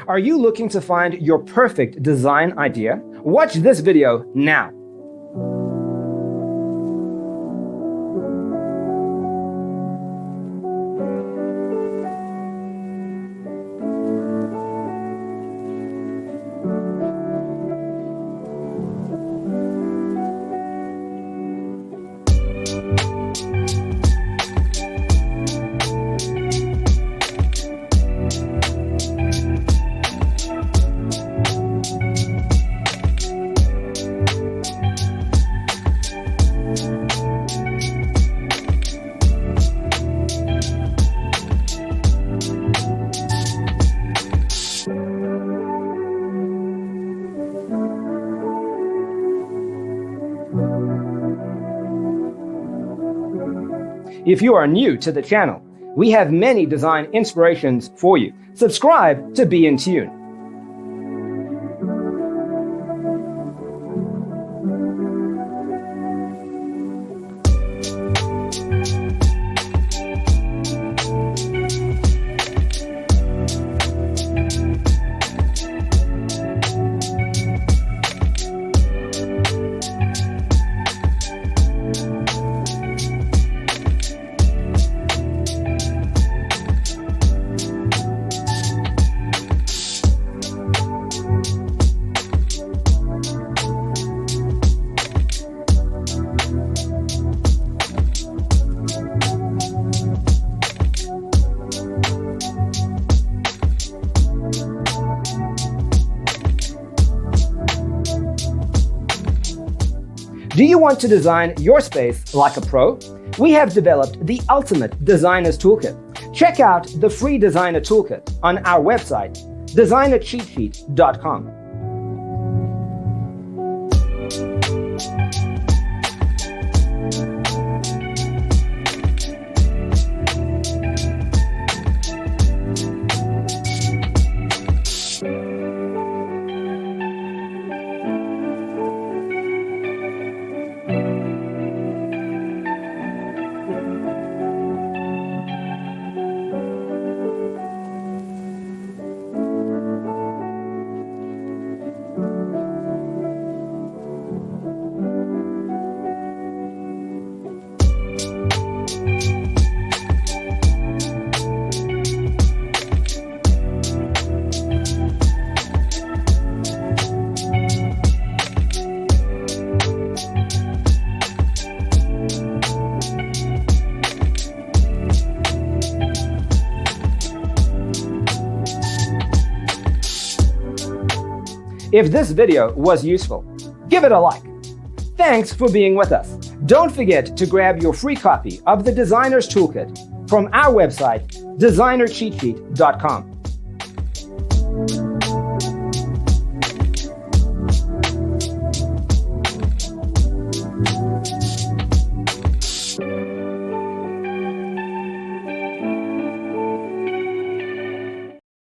Are you looking to find your perfect design idea? Watch this video now. If you are new to the channel, we have many design inspirations for you. Subscribe to be in tune. Do you want to design your space like a pro? We have developed the ultimate designer's toolkit. Check out the free designer toolkit on our website, designercheatsheet.com. If this video was useful, give it a like. Thanks for being with us. Don't forget to grab your free copy of the Designer's Toolkit from our website, designercheatsheet.com.